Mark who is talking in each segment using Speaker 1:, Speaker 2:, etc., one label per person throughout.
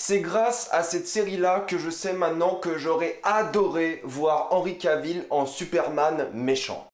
Speaker 1: C'est grâce à cette série-là que je sais maintenant que j'aurais adoré voir Henry Cavill en Superman méchant.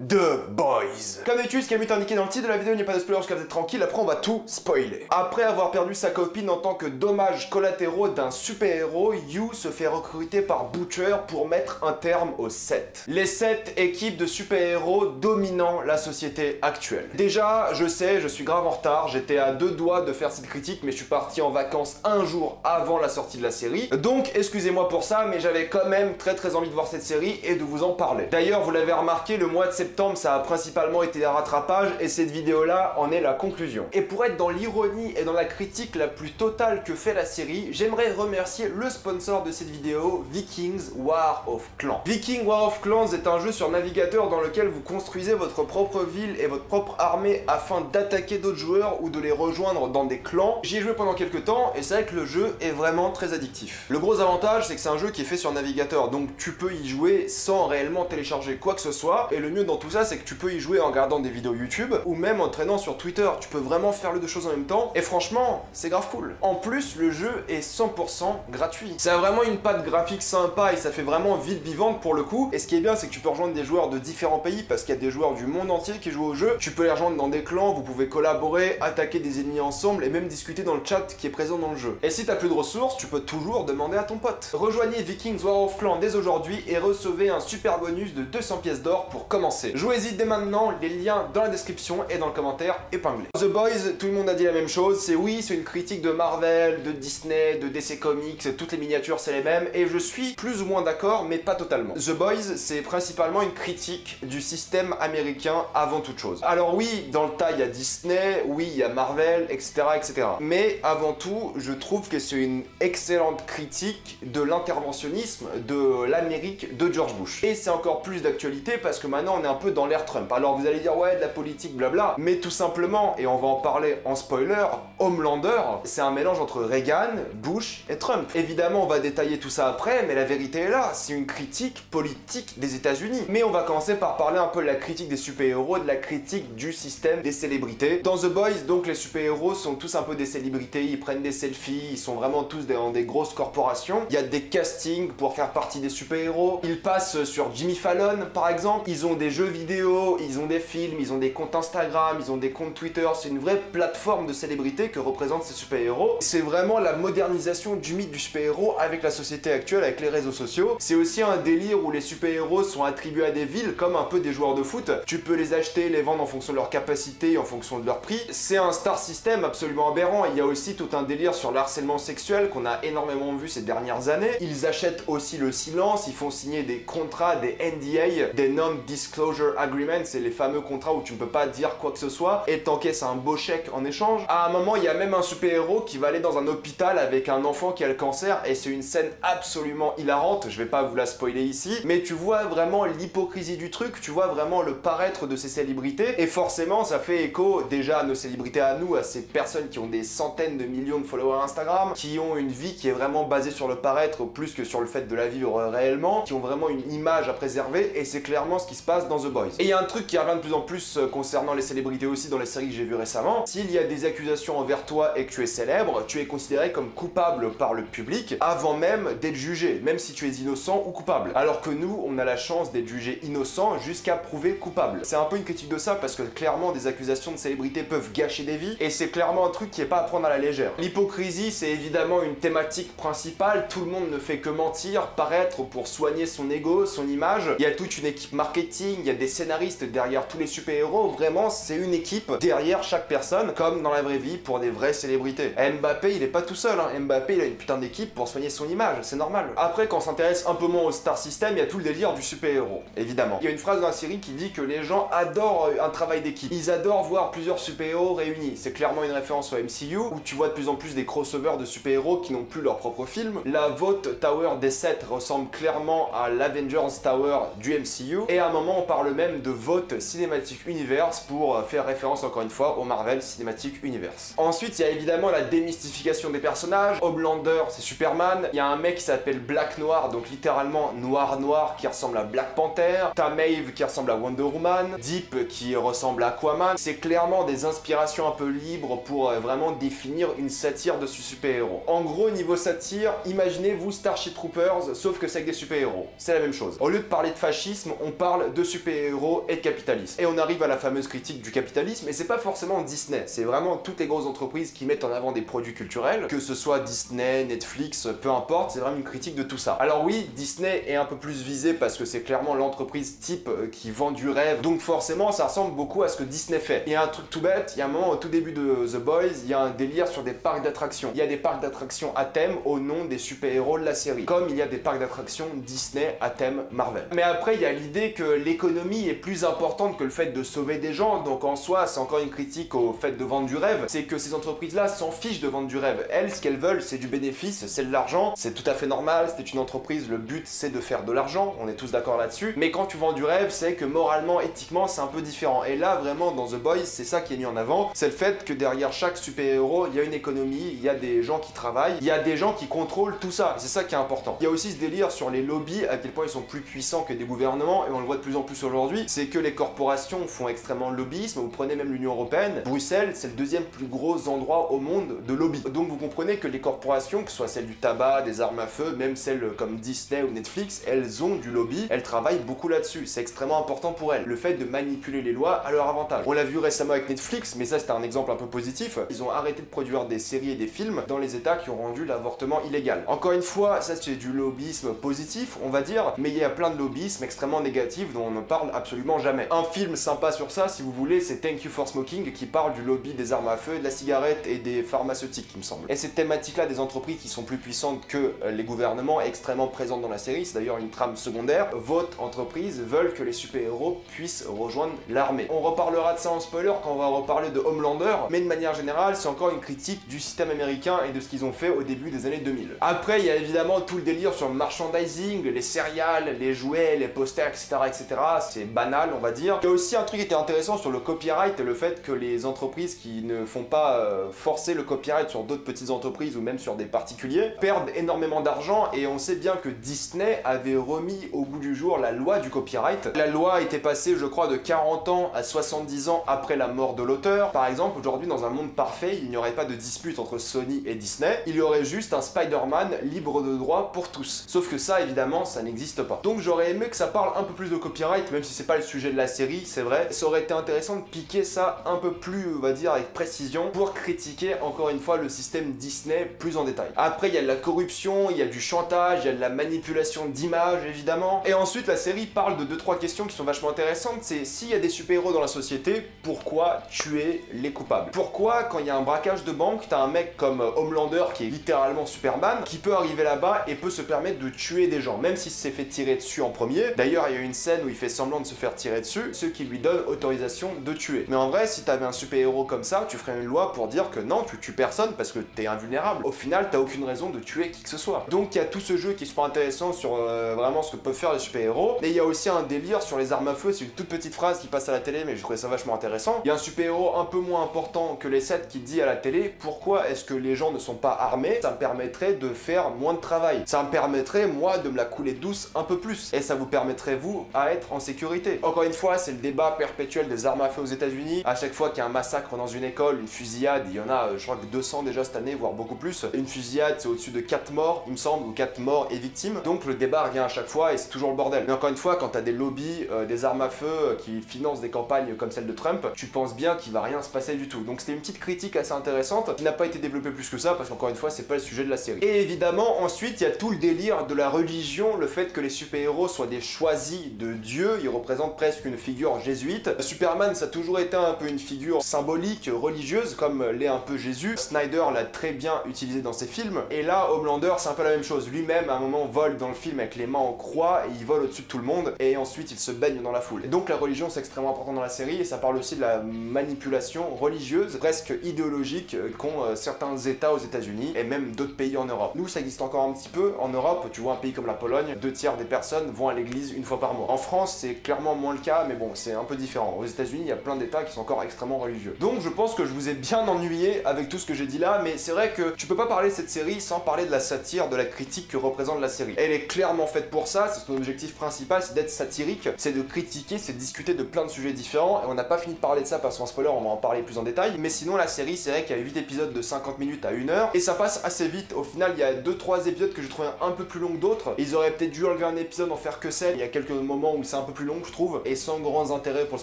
Speaker 1: The Boys. Comme d'habitude, ce qui a été indiqué dans le titre de la vidéo, il n'y a pas de spoiler jusqu'à vous êtes tranquille, après on va tout spoiler. Après avoir perdu sa copine en tant que dommages collatéraux d'un super-héros, You se fait recruter par Butcher pour mettre un terme aux 7. Les 7 équipes de super-héros dominant la société actuelle. Déjà, je sais, je suis grave en retard, j'étais à 2 doigts de faire cette critique, mais je suis parti en vacances un jour avant la sortie de la série. Donc, excusez-moi pour ça, mais j'avais quand même très envie de voir cette série et de vous en parler. D'ailleurs, vous l'avez remarqué, le mois de septembre, ça a principalement été un rattrapage et cette vidéo-là en est la conclusion. Et pour être dans l'ironie et dans la critique la plus totale que fait la série, j'aimerais remercier le sponsor de cette vidéo, Vikings War of Clans. Vikings War of Clans est un jeu sur navigateur dans lequel vous construisez votre propre ville et votre propre armée afin d'attaquer d'autres joueurs ou de les rejoindre dans des clans. J'y ai joué pendant quelques temps et c'est vrai que le jeu est vraiment très addictif. Le gros avantage, c'est que c'est un jeu qui est fait sur navigateur, donc tu peux y jouer sans réellement télécharger quoi que ce soit, et le mieux dans tout ça, c'est que tu peux y jouer en regardant des vidéos YouTube ou même en traînant sur Twitter. Tu peux vraiment faire les deux choses en même temps et franchement, c'est grave cool. En plus, le jeu est 100% gratuit. Ça a vraiment une patte graphique sympa et ça fait vraiment ville vivante pour le coup. Et ce qui est bien, c'est que tu peux rejoindre des joueurs de différents pays parce qu'il y a des joueurs du monde entier qui jouent au jeu. Tu peux les rejoindre dans des clans, vous pouvez collaborer, attaquer des ennemis ensemble et même discuter dans le chat qui est présent dans le jeu. Et si t'as plus de ressources, tu peux toujours demander à ton pote. Rejoignez Vikings War of Clans dès aujourd'hui et recevez un super bonus de 200 pièces d'or pour commencer. Jouez-y dès maintenant, les liens dans la description et dans le commentaire épinglé. The Boys, tout le monde a dit la même chose, c'est une critique de Marvel, de Disney, de DC Comics, toutes les miniatures c'est les mêmes, et je suis plus ou moins d'accord, mais pas totalement. The Boys, c'est principalement une critique du système américain avant toute chose. Alors oui, dans le tas, il y a Disney, oui, il y a Marvel, etc., etc. Mais avant tout, je trouve que c'est une excellente critique de l'interventionnisme de l'Amérique de George Bush. Et c'est encore plus d'actualité parce que maintenant, on est un peu dans l'ère Trump. Alors vous allez dire ouais de la politique blabla, mais tout simplement, et on va en parler en spoiler, Homelander, c'est un mélange entre Reagan, Bush et Trump. Évidemment on va détailler tout ça après, mais la vérité est là, c'est une critique politique des États-Unis. Mais on va commencer par parler un peu de la critique des super-héros, de la critique du système des célébrités. Dans The Boys, donc les super-héros sont tous un peu des célébrités, ils prennent des selfies, ils sont vraiment tous dans des grosses corporations. Il y a des castings pour faire partie des super-héros, ils passent sur Jimmy Fallon par exemple, ils ont des jeux vidéo, ils ont des films, ils ont des comptes Instagram, ils ont des comptes Twitter, c'est une vraie plateforme de célébrité que représentent ces super-héros. C'est vraiment la modernisation du mythe du super-héros avec la société actuelle, avec les réseaux sociaux. C'est aussi un délire où les super-héros sont attribués à des villes comme un peu des joueurs de foot. Tu peux les acheter, les vendre en fonction de leur capacité, en fonction de leur prix. C'est un star system absolument aberrant. Il y a aussi tout un délire sur le harcèlement sexuel qu'on a énormément vu ces dernières années. Ils achètent aussi le silence, ils font signer des contrats, des NDA, des Non-Disclosure Agreements, c'est les fameux contrats où tu ne peux pas dire quoi que ce soit et t'encaisses un beau chèque en échange. À un moment, il y a même un super-héros qui va aller dans un hôpital avec un enfant qui a le cancer et c'est une scène absolument hilarante, je vais pas vous la spoiler ici, mais tu vois vraiment l'hypocrisie du truc, tu vois vraiment le paraître de ces célébrités et forcément ça fait écho déjà à nos célébrités à nous, à ces personnes qui ont des centaines de millions de followers Instagram, qui ont une vie qui est vraiment basée sur le paraître plus que sur le fait de la vivre réellement, qui ont vraiment une image à préserver et c'est clairement ce qui se passe dans The Boys. Et il y a un truc qui revient de plus en plus concernant les célébrités aussi dans les séries que j'ai vues récemment. S'il y a des accusations envers toi et que tu es célèbre, tu es considéré comme coupable par le public avant même d'être jugé, même si tu es innocent ou coupable. Alors que nous, on a la chance d'être jugé innocent jusqu'à prouver coupable. C'est un peu une critique de ça parce que clairement des accusations de célébrité peuvent gâcher des vies et c'est clairement un truc qui est pas à prendre à la légère. L'hypocrisie, c'est évidemment une thématique principale. Tout le monde ne fait que mentir, paraître pour soigner son ego, son image. Il y a toute une équipe marketing, il y a des scénaristes derrière tous les super-héros, vraiment c'est une équipe derrière chaque personne, comme dans la vraie vie pour des vraies célébrités. Mbappé il est pas tout seul, hein. Mbappé il a une putain d'équipe pour soigner son image, c'est normal. Après quand on s'intéresse un peu moins au star system, il y a tout le délire du super-héros, évidemment. Il y a une phrase dans la série qui dit que les gens adorent un travail d'équipe, ils adorent voir plusieurs super-héros réunis. C'est clairement une référence au MCU, où tu vois de plus en plus des crossovers de super-héros qui n'ont plus leur propre film. La Vote Tower des 7 ressemble clairement à l'Avengers Tower du MCU, et à un moment on parle parle même de Vote Cinematic Universe pour faire référence encore une fois au Marvel Cinematic Universe. Ensuite, il y a évidemment la démystification des personnages. Homelander, c'est Superman. Il y a un mec qui s'appelle Black Noir, donc littéralement noir qui ressemble à Black Panther. T'as Maeve qui ressemble à Wonder Woman. Deep qui ressemble à Aquaman. C'est clairement des inspirations un peu libres pour vraiment définir une satire de ce super-héros. En gros, niveau satire, imaginez-vous Starship Troopers, sauf que c'est avec des super-héros. C'est la même chose. Au lieu de parler de fascisme, on parle de super-héros et de capitalisme. Et on arrive à la fameuse critique du capitalisme, et c'est pas forcément Disney, c'est vraiment toutes les grosses entreprises qui mettent en avant des produits culturels, que ce soit Disney, Netflix, peu importe, c'est vraiment une critique de tout ça. Alors oui, Disney est un peu plus visé parce que c'est clairement l'entreprise type qui vend du rêve, donc forcément ça ressemble beaucoup à ce que Disney fait. Il y a un truc tout bête, il y a un moment au tout début de The Boys, il y a un délire sur des parcs d'attractions. Il y a des parcs d'attractions à thème au nom des super-héros de la série, comme il y a des parcs d'attractions Disney à thème Marvel. Mais après, il y a l'idée que l'économie est plus importante que le fait de sauver des gens, donc en soi, c'est encore une critique au fait de vendre du rêve, c'est que ces entreprises-là s'en fichent de vendre du rêve. Elles, ce qu'elles veulent, c'est du bénéfice, c'est de l'argent, c'est tout à fait normal, c'est une entreprise, le but c'est de faire de l'argent, on est tous d'accord là-dessus, mais quand tu vends du rêve, c'est que moralement, éthiquement, c'est un peu différent. Et là, vraiment, dans The Boys, c'est ça qui est mis en avant, c'est le fait que derrière chaque super-héros, il y a une économie, il y a des gens qui travaillent, il y a des gens qui contrôlent tout ça, c'est ça qui est important. Il y a aussi ce délire sur les lobbies, à quel point ils sont plus puissants que des gouvernements, et on le voit de plus en plus aujourd'hui, c'est que les corporations font extrêmement lobbyisme, vous prenez même l'Union Européenne, Bruxelles, c'est le deuxième plus gros endroit au monde de lobby. Donc vous comprenez que les corporations, que ce soit celles du tabac, des armes à feu, même celles comme Disney ou Netflix, elles ont du lobby, elles travaillent beaucoup là-dessus, c'est extrêmement important pour elles, le fait de manipuler les lois à leur avantage. On l'a vu récemment avec Netflix, mais ça c'était un exemple un peu positif, ils ont arrêté de produire des séries et des films dans les états qui ont rendu l'avortement illégal. Encore une fois, ça c'est du lobbyisme positif, on va dire, mais il y a plein de lobbyisme extrêmement négatifs dont on ne parle absolument jamais. Un film sympa sur ça, si vous voulez, c'est Thank You for Smoking, qui parle du lobby des armes à feu, de la cigarette et des pharmaceutiques, il me semble. Et cette thématique-là des entreprises qui sont plus puissantes que les gouvernements est extrêmement présente dans la série, c'est d'ailleurs une trame secondaire. Votre entreprise veulent que les super-héros puissent rejoindre l'armée. On reparlera de ça en spoiler quand on va reparler de Homelander, mais de manière générale, c'est encore une critique du système américain et de ce qu'ils ont fait au début des années 2000. Après, il y a évidemment tout le délire sur le merchandising, les céréales, les jouets, les posters, etc., etc. C'est banal, on va dire. Il y a aussi un truc qui était intéressant sur le copyright et le fait que les entreprises qui ne font pas forcer le copyright sur d'autres petites entreprises ou même sur des particuliers perdent énormément d'argent, et on sait bien que Disney avait remis au goût du jour la loi du copyright. La loi a été passée, je crois, de 40 ans à 70 ans après la mort de l'auteur. Par exemple, aujourd'hui, dans un monde parfait, il n'y aurait pas de dispute entre Sony et Disney, il y aurait juste un Spider-Man libre de droit pour tous. Sauf que ça, évidemment, ça n'existe pas. Donc j'aurais aimé que ça parle un peu plus de copyright, même si c'est pas le sujet de la série, c'est vrai. Ça aurait été intéressant de piquer ça un peu plus, on va dire, avec précision, pour critiquer encore une fois le système Disney plus en détail. Après, il y a de la corruption, il y a du chantage, il y a de la manipulation d'images, évidemment. Et ensuite, la série parle de 2-3 questions qui sont vachement intéressantes. C'est s'il y a des super-héros dans la société, pourquoi tuer les coupables? Pourquoi, quand il y a un braquage de banque, t'as un mec comme Homelander, qui est littéralement Superman, qui peut arriver là-bas et peut se permettre de tuer des gens, même s'il s'est fait tirer dessus en premier. D'ailleurs, il y a une scène où il fait semblant de se faire tirer dessus, ce qui lui donne autorisation de tuer. Mais en vrai, si t'avais un super-héros comme ça, tu ferais une loi pour dire que non, tu tues personne parce que t'es invulnérable. Au final, t'as aucune raison de tuer qui que ce soit. Donc il y a tout ce jeu qui est super intéressant sur vraiment ce que peuvent faire les super-héros. Mais il y a aussi un délire sur les armes à feu, c'est une toute petite phrase qui passe à la télé, mais je trouvais ça vachement intéressant. Il y a un super-héros un peu moins important que les 7 qui dit à la télé: pourquoi est-ce que les gens ne sont pas armés? Ça me permettrait de faire moins de travail. Ça me permettrait, moi, de me la couler douce un peu plus. Et ça vous permettrait, vous, à être en sécurité. Encore une fois, c'est le débat perpétuel des armes à feu aux États-Unis. À chaque fois qu'il y a un massacre dans une école, une fusillade, il y en a, je crois que 200 déjà cette année, voire beaucoup plus. Une fusillade, c'est au-dessus de 4 morts, il me semble, ou 4 morts et victimes. Donc le débat revient à chaque fois et c'est toujours le bordel. Mais encore une fois, quand t'as des lobbies, des armes à feu qui financent des campagnes comme celle de Trump, tu penses bien qu'il va rien se passer du tout. Donc c'était une petite critique assez intéressante qui n'a pas été développée plus que ça parce qu'encore une fois, c'est pas le sujet de la série. Et évidemment, ensuite, il y a tout le délire de la religion, le fait que les super-héros soient des choisis de Dieu, ils représentent presque une figure jésuite. Superman, ça a toujours été un peu une figure symbolique, religieuse, comme l'est un peu Jésus. Snyder l'a très bien utilisé dans ses films. Et là, Homelander, c'est un peu la même chose. Lui-même, à un moment, vole dans le film avec les mains en croix et il vole au-dessus de tout le monde. Et ensuite, il se baigne dans la foule. Et donc, la religion, c'est extrêmement important dans la série et ça parle aussi de la manipulation religieuse, presque idéologique, qu'ont certains États aux États-Unis et même d'autres pays en Europe. Nous, ça existe encore un petit peu. En Europe, tu vois un pays comme la Pologne, 2 tiers des personnes vont à l'église une fois par mois. En France, c'est c'est clairement moins le cas, mais bon, c'est un peu différent. Aux États-Unis, il y a plein d'états qui sont encore extrêmement religieux. Donc je pense que je vous ai bien ennuyé avec tout ce que j'ai dit là, mais c'est vrai que tu peux pas parler de cette série sans parler de la satire, de la critique que représente la série. Elle est clairement faite pour ça, c'est son objectif principal, c'est d'être satirique, c'est de critiquer, c'est de discuter de plein de sujets différents, et on n'a pas fini de parler de ça parce qu'en spoiler, on va en parler plus en détail, mais sinon la série, c'est vrai qu'il y a 8 épisodes de 50 minutes à 1 heure, et ça passe assez vite. Au final, il y a 2-3 épisodes que j'ai trouvé un peu plus longs que d'autres. Ils auraient peut-être dû enlever un épisode, en faire que 7. Il y a quelques moments où c'est un peu plus long, je trouve, et sans grand intérêt pour le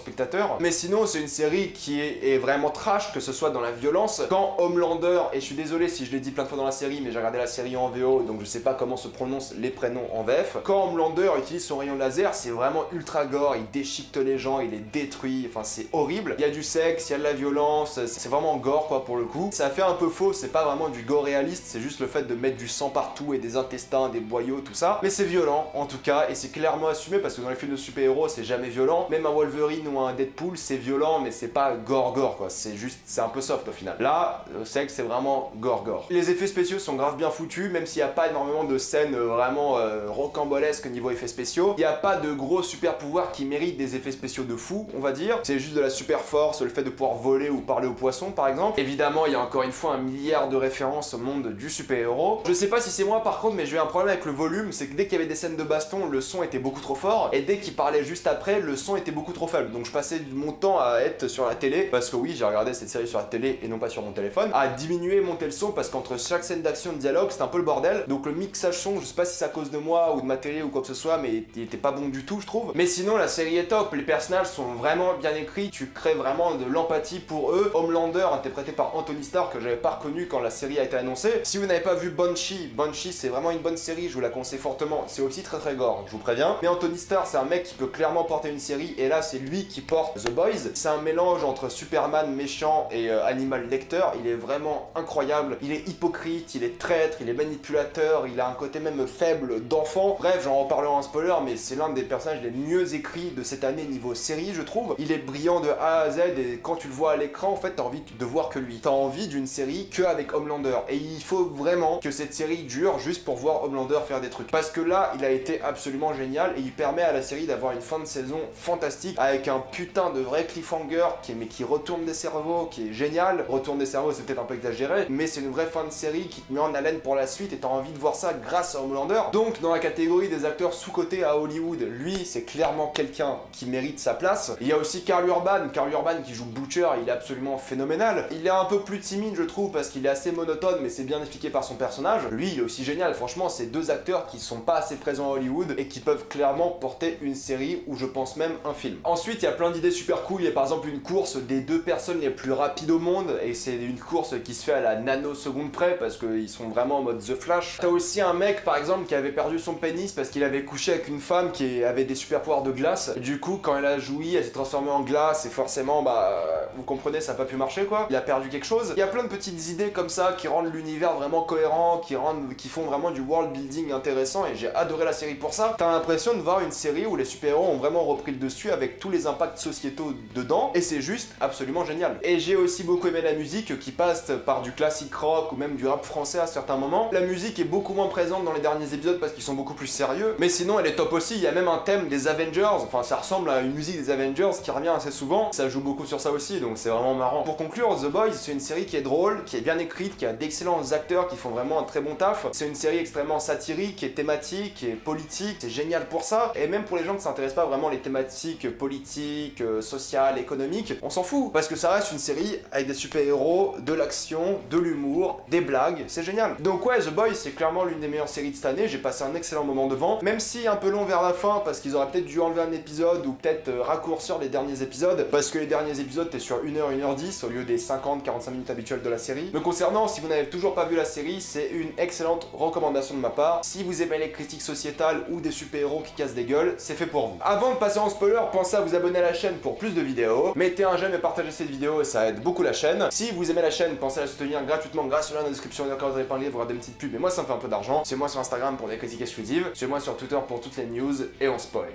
Speaker 1: spectateur. Mais sinon, c'est une série qui est vraiment trash, que ce soit dans la violence. Quand Homelander, et je suis désolé si je l'ai dit plein de fois dans la série, mais j'ai regardé la série en VO, donc je sais pas comment se prononcent les prénoms en VF. Quand Homelander utilise son rayon laser, c'est vraiment ultra gore, il déchiquette les gens, il les détruit, enfin c'est horrible. Il y a du sexe, il y a de la violence, c'est vraiment gore quoi pour le coup. Ça fait un peu faux, c'est pas vraiment du gore réaliste, c'est juste le fait de mettre du sang partout et des intestins, des boyaux, tout ça. Mais c'est violent en tout cas, et c'est clairement assumé parce que dans les films de super-héros, c'est jamais violent. Même un Wolverine ou un Deadpool, c'est violent, mais c'est pas gore quoi. C'est juste, c'est un peu soft au final. Là, le sexe, c'est vraiment gore. Les effets spéciaux sont grave bien foutus, même s'il n'y a pas énormément de scènes vraiment rocambolesques niveau effets spéciaux. Il n'y a pas de gros super pouvoirs qui méritent des effets spéciaux de fou, on va dire. C'est juste de la super force, le fait de pouvoir voler ou parler aux poissons par exemple. Évidemment, il y a encore une fois un milliard de références au monde du super-héros. Je sais pas si c'est moi par contre, mais j'ai eu un problème avec le volume, c'est que dès qu'il y avait des scènes de baston, le son était beaucoup trop fort, et dès qu'il parlait juste après, le son était beaucoup trop faible. Donc je passais mon temps à être sur la télé, parce que oui, j'ai regardé cette série sur la télé et non pas sur mon téléphone, à diminuer et monter le son, parce qu'entre chaque scène d'action de dialogue, c'était un peu le bordel. Donc le mixage son, je sais pas si c'est à cause de moi ou de ma télé ou quoi que ce soit, mais il était pas bon du tout, je trouve. Mais sinon, la série est top, les personnages sont vraiment bien écrits, tu crées vraiment de l'empathie pour eux. Homelander, interprété par Anthony Starr, que j'avais pas reconnu quand la série a été annoncée. Si vous n'avez pas vu Banshee, c'est vraiment une bonne série, je vous la conseille fortement. C'est aussi très gore, je vous préviens. Mais Anthony Starr, c'est un mec qui peut clairement porter une série, et là, c'est lui qui porte The Boys. C'est un mélange entre Superman méchant et Hannibal Lecter. Il est vraiment incroyable. Il est hypocrite, il est traître, il est manipulateur, il a un côté même faible d'enfant. Bref, j'en reparlerai en spoiler, mais c'est l'un des personnages les mieux écrits de cette année niveau série, je trouve. Il est brillant de A à Z, et quand tu le vois à l'écran, en fait, t'as envie de voir que lui. T'as envie d'une série que avec Homelander. Et il faut vraiment que cette série dure juste pour voir Homelander faire des trucs. Parce que là, il a été absolument génial, et il permet à la série d'avoir une fin de saison fantastique, avec un putain de vrai cliffhanger qui retourne des cerveaux, qui est génial. Retourne des cerveaux, c'est peut-être un peu exagéré, mais c'est une vraie fin de série qui te met en haleine pour la suite, et t'as envie de voir ça grâce à Homelander. Donc, dans la catégorie des acteurs sous-cotés à Hollywood, lui, c'est clairement quelqu'un qui mérite sa place. Il y a aussi Karl Urban qui joue Butcher, il est absolument phénoménal. Il est un peu plus timide, je trouve, parce qu'il est assez monotone, mais c'est bien expliqué par son personnage. Lui, il est aussi génial. Franchement, c'est deux acteurs qui sont pas assez présents à Hollywood et qui peuvent clairement porter une série, ou je pense même un film. Ensuite, il y a plein d'idées super cool. Il y a par exemple une course des deux personnes les plus rapides au monde, et c'est une course qui se fait à la nanoseconde près, parce qu'ils sont vraiment en mode The Flash. T'as aussi un mec, par exemple, qui avait perdu son pénis parce qu'il avait couché avec une femme qui avait des super pouvoirs de glace. Du coup, quand elle a joui, elle s'est transformée en glace, et forcément, vous comprenez, ça a pas pu marcher quoi. Il a perdu quelque chose. Il y a plein de petites idées comme ça qui rendent l'univers vraiment cohérent, qui font vraiment du world building intéressant, et j'ai adoré la série pour ça. T'as l'impression de voir une série où les super-héros ont vraiment repris le dessus avec tous les impacts sociétaux dedans, et c'est juste absolument génial. Et j'ai aussi beaucoup aimé la musique qui passe par du classique rock ou même du rap français à certains moments. La musique est beaucoup moins présente dans les derniers épisodes parce qu'ils sont beaucoup plus sérieux, mais sinon elle est top aussi. Il y a même un thème des Avengers, enfin ça ressemble à une musique des Avengers qui revient assez souvent, ça joue beaucoup sur ça aussi, donc c'est vraiment marrant. Pour conclure, The Boys, c'est une série qui est drôle, qui est bien écrite, qui a d'excellents acteurs qui font vraiment un très bon taf. C'est une série extrêmement satirique, qui est thématique, qui est politique, c'est génial pour ça, et même pour les gens qui s'intéressent pas vraiment les thématiques politiques, sociales, économiques, on s'en fout, parce que ça reste une série avec des super-héros, de l'action, de l'humour, des blagues, c'est génial. Donc ouais, The Boys, c'est clairement l'une des meilleures séries de cette année, j'ai passé un excellent moment devant, même si un peu long vers la fin, parce qu'ils auraient peut-être dû enlever un épisode, ou peut-être raccourcir les derniers épisodes, parce que les derniers épisodes, t'es sur 1h, 1h10, au lieu des 50-45 minutes habituelles de la série. Me concernant, si vous n'avez toujours pas vu la série, c'est une excellente recommandation de ma part. Si vous aimez les critiques sociétales ou des super-héros qui cassent des gueules, c'est fait pour vous. Avant de passer en spoiler, pensez à vous abonner à la chaîne pour plus de vidéos, mettez un j'aime et partagez cette vidéo, ça aide beaucoup la chaîne. Si vous aimez la chaîne, pensez à la soutenir gratuitement grâce au lien dans la description, et encore vous avez parlé, vous regardez une petite pub, et moi ça me fait un peu d'argent. Suivez-moi sur Instagram pour des critiques exclusives, suivez-moi sur Twitter pour toutes les news, et on spoil.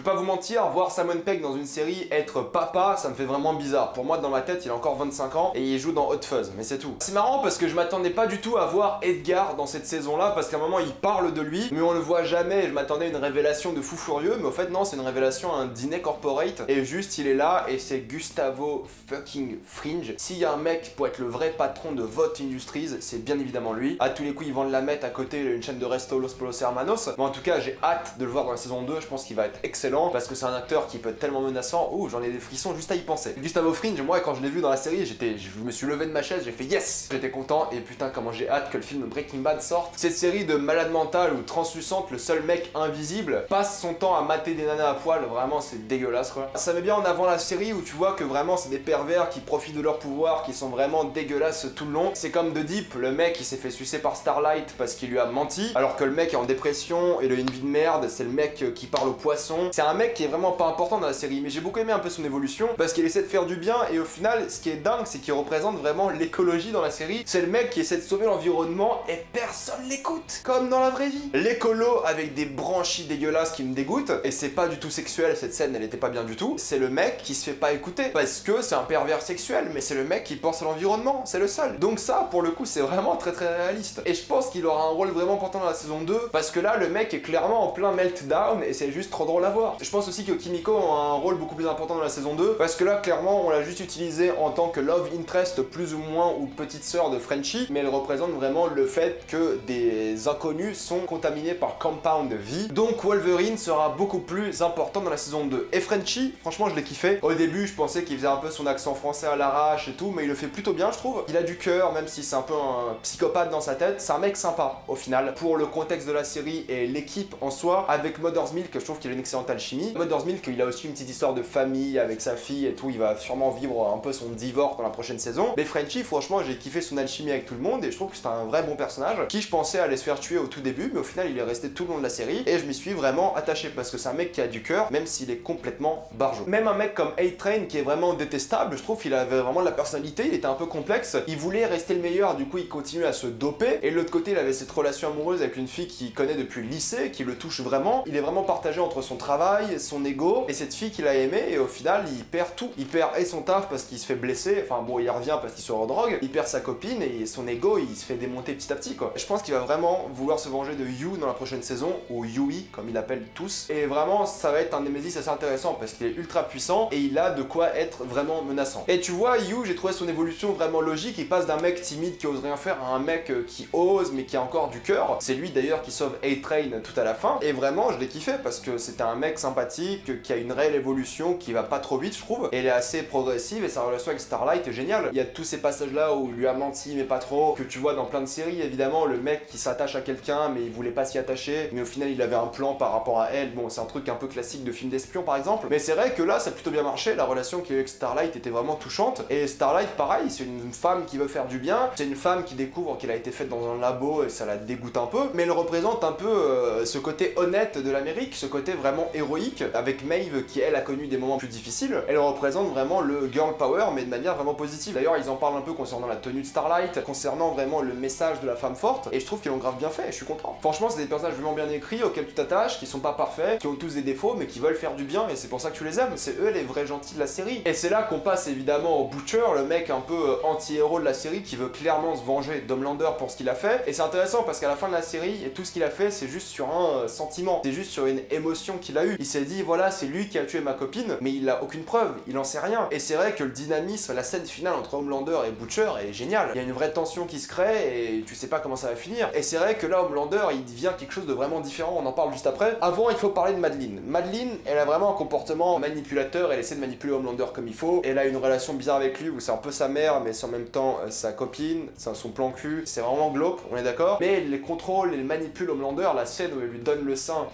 Speaker 1: pas vous mentir, voir Simon Pegg dans une série être papa, ça me fait vraiment bizarre. Pour moi, dans ma tête, il a encore 25 ans et il joue dans Hot Fuzz, mais c'est tout. C'est marrant parce que je m'attendais pas du tout à voir Edgar dans cette saison-là, parce qu'à un moment, il parle de lui, mais on le voit jamais. Je m'attendais à une révélation de fou furieux, mais au fait, non, c'est une révélation à un dîner corporate, et juste, il est là, et c'est Gustavo fucking Fringe. S'il y a un mec pour être le vrai patron de Vought Industries, c'est bien évidemment lui. À tous les coups, ils vendent la mettre à côté une chaîne de resto Los Polos Hermanos. Mais en tout cas, j'ai hâte de le voir dans la saison 2, je pense qu'il va être excellent, parce que c'est un acteur qui peut être tellement menaçant. Ouh, j'en ai des frissons juste à y penser. Gustavo Fringe, moi, quand je l'ai vu dans la série, je me suis levé de ma chaise, j'ai fait yes. J'étais content, et putain, comment j'ai hâte que le film Breaking Bad sorte. Cette série de malade mental ou translucente, le seul mec invisible, passe son temps à mater des nanas à poil, vraiment c'est dégueulasse quoi. Ça met bien en avant la série où tu vois que vraiment c'est des pervers qui profitent de leur pouvoir, qui sont vraiment dégueulasses tout le long. C'est comme The Deep, le mec qui s'est fait sucer par Starlight parce qu'il lui a menti, alors que le mec est en dépression et il a une vie de merde, c'est le mec qui parle aux poissons. C'est un mec qui est vraiment pas important dans la série, mais j'ai beaucoup aimé un peu son évolution, parce qu'il essaie de faire du bien, et au final, ce qui est dingue, c'est qu'il représente vraiment l'écologie dans la série. C'est le mec qui essaie de sauver l'environnement et personne l'écoute, comme dans la vraie vie. L'écolo avec des branchies dégueulasses qui me dégoûtent, et c'est pas du tout sexuel, cette scène elle était pas bien du tout, c'est le mec qui se fait pas écouter, parce que c'est un pervers sexuel, mais c'est le mec qui pense à l'environnement, c'est le seul. Donc ça, pour le coup, c'est vraiment très très réaliste. Et je pense qu'il aura un rôle vraiment important dans la saison 2, parce que là, le mec est clairement en plein meltdown, et c'est juste trop drôle à voir. Je pense aussi que Kimiko a un rôle beaucoup plus important dans la saison 2, parce que là, clairement, on l'a juste utilisé en tant que love interest plus ou moins, ou petite sœur de Frenchie, mais elle représente vraiment le fait que des inconnus sont contaminés par Compound V. Donc Wolverine sera beaucoup plus important dans la saison 2. Et Frenchie, franchement, je l'ai kiffé. Au début, je pensais qu'il faisait un peu son accent français à l'arrache et tout, mais il le fait plutôt bien, je trouve. Il a du cœur, même si c'est un peu un psychopathe dans sa tête. C'est un mec sympa, au final. Pour le contexte de la série et l'équipe en soi, avec Mother's Milk, je trouve qu'il a une excellente alchimie. Mother's Milk, il a aussi une petite histoire de famille avec sa fille et tout. Il va sûrement vivre un peu son divorce dans la prochaine saison. Mais Frenchie, franchement, j'ai kiffé son alchimie avec tout le monde et je trouve que c'est un vrai bon personnage qui, je pensais, allait se faire tuer au tout début, mais au final, il est resté tout le long de la série et je m'y suis vraiment attaché parce que c'est un mec qui a du cœur, même s'il est complètement barjot. Même un mec comme A-Train qui est vraiment détestable, je trouve qu'il avait vraiment de la personnalité, il était un peu complexe, il voulait rester le meilleur, du coup il continue à se doper, et de l'autre côté il avait cette relation amoureuse avec une fille qu'il connaît depuis le lycée, qui le touche vraiment, il est vraiment partagé entre son travail, son ego, et cette fille qu'il a aimée, et au final il perd tout. Il perd et son taf parce qu'il se fait blesser, enfin bon il revient parce qu'il se redrogue, il perd sa copine, et son ego il se fait démonter petit à petit quoi. Je pense qu'il va vraiment vouloir se venger de Yu dans la prochaine saison, ou Yui comme il l'appelle tous, et vraiment ça va être un Nemesis assez intéressant parce qu'il est ultra puissant et il a de quoi être vraiment menaçant. Et tu vois, Yu, j'ai trouvé son évolution vraiment logique, il passe d'un mec timide qui ose rien faire à un mec qui ose mais qui a encore du cœur. C'est lui d'ailleurs qui sauve A-Train tout à la fin, et vraiment je l'ai kiffé parce que c'était un mec sympathique, qui a une réelle évolution, qui va pas trop vite je trouve, et elle est assez progressive, et sa relation avec Starlight est géniale. Il y a tous ces passages là où il lui a menti mais pas trop, que tu vois dans plein de séries évidemment, le mec qui s'attache à quelqu'un mais il voulait pas s'y attacher, mais au final il avait un plan par rapport à elle. Bon, c'est un truc un peu classique de film d'espion par exemple, mais c'est vrai que là ça a plutôt bien marché, la relation qu'il y a eu avec Starlight était vraiment touchante, et Starlight pareil, c'est une femme qui veut faire du bien, c'est une femme qui découvre qu'elle a été faite dans un labo et ça la dégoûte un peu, mais elle représente un peu ce côté honnête de l'Amérique, ce côté vraiment héroïque, avec Maeve qui elle a connu des moments plus difficiles, elle représente vraiment le girl power mais de manière vraiment positive. D'ailleurs ils en parlent un peu concernant la tenue de Starlight, concernant vraiment le message de la femme forte, et je trouve qu'ils l'ont grave bien fait, et je suis content. Franchement c'est des personnages vraiment bien écrits, auxquels tu t'attaches, qui sont pas parfaits, qui ont tous des défauts mais qui veulent faire du bien, et c'est pour ça que tu les aimes, c'est eux les vrais gentils de la série. Et c'est là qu'on passe évidemment au Butcher, le mec un peu anti-héros de la série qui veut clairement se venger d'Homelander pour ce qu'il a fait, et c'est intéressant parce qu'à la fin de la série, et tout ce qu'il a fait c'est juste sur un sentiment, c'est juste sur une émotion qu'il a eue. Il s'est dit voilà c'est lui qui a tué ma copine, mais il a aucune preuve, il en sait rien. Et c'est vrai que le dynamisme, la scène finale entre Homelander et Butcher est géniale, il y a une vraie tension qui se crée et tu sais pas comment ça va finir. Et c'est vrai que là Homelander il devient quelque chose de vraiment différent, on en parle juste après. Avant il faut parler de Madeline. Madeline elle a vraiment un comportement manipulateur, elle essaie de manipuler Homelander comme il faut, elle a une relation bizarre avec lui où c'est un peu sa mère mais c'est en même temps sa copine, c'est son plan cul, c'est vraiment glauque, on est d'accord, mais elle les contrôle, elle manipule Homelander, la scène où elle lui donne le sein,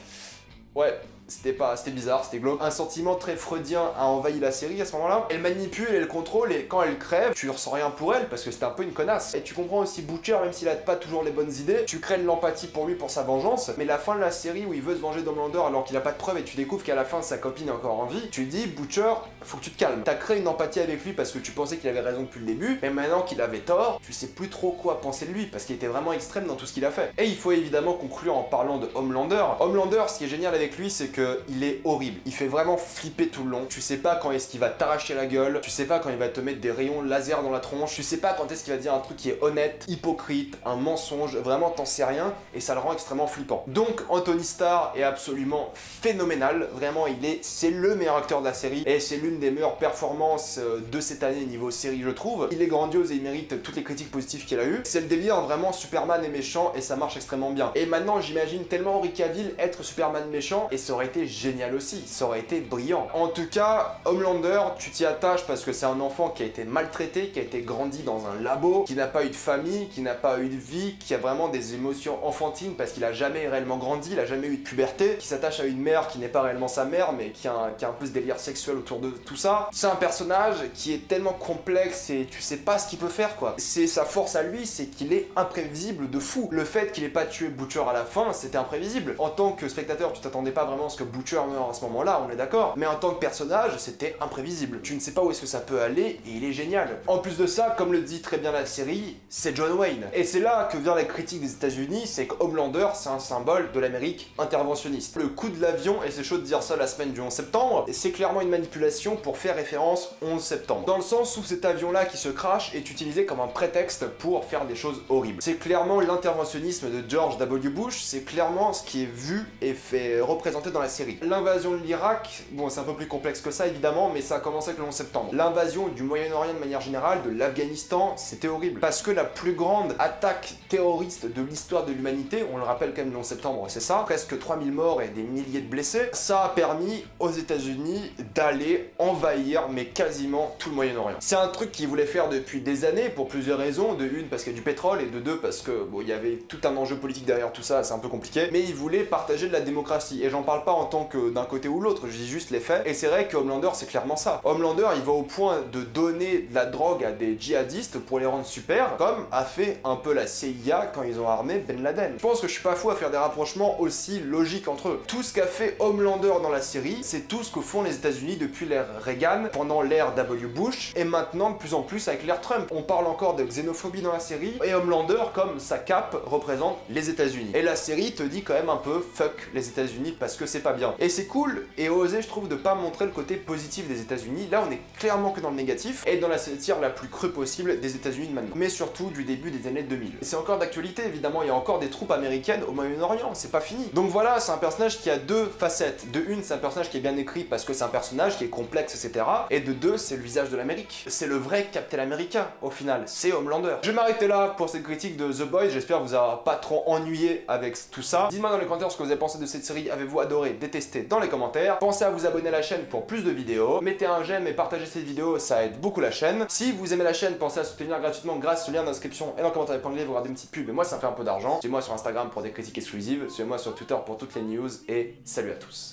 Speaker 1: ouais, c'était bizarre, c'était glauque. Un sentiment très freudien a envahi la série à ce moment-là. Elle manipule, elle contrôle, et quand elle crève, tu ressens rien pour elle parce que c'était un peu une connasse. Et tu comprends aussi Butcher, même s'il a pas toujours les bonnes idées, tu crées de l'empathie pour lui pour sa vengeance, mais la fin de la série où il veut se venger d'Homelander alors qu'il a pas de preuves et tu découvres qu'à la fin sa copine est encore en vie, tu dis Butcher, faut que tu te calmes. T'as créé une empathie avec lui parce que tu pensais qu'il avait raison depuis le début, mais maintenant qu'il avait tort, tu sais plus trop quoi penser de lui parce qu'il était vraiment extrême dans tout ce qu'il a fait. Et il faut évidemment conclure en parlant de Homelander. Homelander, ce qui est génial avec lui, c'est que il est horrible. Il fait vraiment flipper tout le long. Tu sais pas quand est-ce qu'il va t'arracher la gueule, tu sais pas quand il va te mettre des rayons laser dans la tronche, tu sais pas quand est-ce qu'il va dire un truc qui est honnête, hypocrite, un mensonge, vraiment t'en sais rien et ça le rend extrêmement flippant. Donc Anthony Starr est absolument phénoménal, vraiment c'est le meilleur acteur de la série et c'est l'une des meilleures performances de cette année niveau série je trouve. Il est grandiose et il mérite toutes les critiques positives qu'il a eues. C'est le délire vraiment Superman est méchant et ça marche extrêmement bien. Et maintenant j'imagine tellement Henry Cavill être Superman méchant et ça aurait été génial aussi, ça aurait été brillant. En tout cas, Homelander, tu t'y attaches parce que c'est un enfant qui a été maltraité, qui a été grandi dans un labo, qui n'a pas eu de famille, qui n'a pas eu de vie, qui a vraiment des émotions enfantines parce qu'il a jamais réellement grandi, il a jamais eu de puberté, qui s'attache à une mère qui n'est pas réellement sa mère mais qui a un peu ce délire sexuel autour de tout ça. C'est un personnage qui est tellement complexe et tu sais pas ce qu'il peut faire quoi. C'est sa force à lui, c'est qu'il est imprévisible de fou. Le fait qu'il ait pas tué Butcher à la fin, c'était imprévisible. En tant que spectateur, tu t'attendais pas vraiment à ce que Butcher meure à ce moment-là, on est d'accord. Mais en tant que personnage, c'était imprévisible. Tu ne sais pas où est-ce que ça peut aller et il est génial. En plus de ça, comme le dit très bien la série, c'est John Wayne. Et c'est là que vient la critique des États-Unis, c'est que Homelander, c'est un symbole de l'Amérique interventionniste. Le coup de l'avion, et c'est chaud de dire ça la semaine du 11 septembre, c'est clairement une manipulation pour faire référence au 11 septembre. Dans le sens où cet avion-là qui se crache est utilisé comme un prétexte pour faire des choses horribles. C'est clairement l'interventionnisme de George W. Bush, c'est clairement ce qui est vu et fait représenter dans la série. L'invasion de l'Irak, bon c'est un peu plus complexe que ça évidemment, mais ça a commencé avec le 11 septembre. L'invasion du Moyen-Orient de manière générale, de l'Afghanistan, c'était horrible. Parce que la plus grande attaque terroriste de l'histoire de l'humanité, on le rappelle quand même le 11 septembre, c'est ça, presque 3000 morts et des milliers de blessés, ça a permis aux États-Unis d'aller envahir mais quasiment tout le Moyen-Orient. C'est un truc qu'ils voulaient faire depuis des années pour plusieurs raisons, de une parce qu'il y a du pétrole et de deux parce que bon il y avait tout un enjeu politique derrière tout ça, c'est un peu compliqué, mais ils voulaient partager de la démocratie et j'en parle pas en tant que d'un côté ou l'autre, je dis juste les faits et c'est vrai que Homelander c'est clairement ça. Homelander il va au point de donner de la drogue à des djihadistes pour les rendre super, comme a fait un peu la CIA quand ils ont armé Ben Laden. Je pense que je suis pas fou à faire des rapprochements aussi logiques entre eux. Tout ce qu'a fait Homelander dans la série, c'est tout ce que font les États-Unis depuis l'ère Reagan, pendant l'ère W. Bush et maintenant de plus en plus avec l'ère Trump. On parle encore de xénophobie dans la série et Homelander comme sa cape représente les États-Unis. Et la série te dit quand même un peu fuck les États-Unis parce que c'est pas bien. Et c'est cool et osé je trouve de pas montrer le côté positif des États-Unis. Là on est clairement que dans le négatif et dans la satire la plus crue possible des États-Unis de maintenant. Mais surtout du début des années 2000. Et c'est encore d'actualité évidemment, il y a encore des troupes américaines au Moyen-Orient, c'est pas fini. Donc voilà, c'est un personnage qui a deux facettes. De une, c'est un personnage qui est bien écrit parce que c'est un personnage qui est complexe, etc. Et de deux, c'est le visage de l'Amérique. C'est le vrai Captain America au final, c'est Homelander. Je vais m'arrêter là pour cette critique de The Boys, j'espère que vous aura pas trop ennuyé avec tout ça. Dites-moi dans les commentaires ce que vous avez pensé de cette série, avez-vous adoré, détesté dans les commentaires. Pensez à vous abonner à la chaîne pour plus de vidéos. Mettez un j'aime et partagez cette vidéo, ça aide beaucoup la chaîne. Si vous aimez la chaîne, pensez à soutenir gratuitement grâce au lien dans la description et dans le commentaire épinglé, vous regardez une petite pub et moi ça me fait un peu d'argent. Suivez-moi sur Instagram pour des critiques exclusives, suivez-moi sur Twitter pour toutes les news et salut à tous.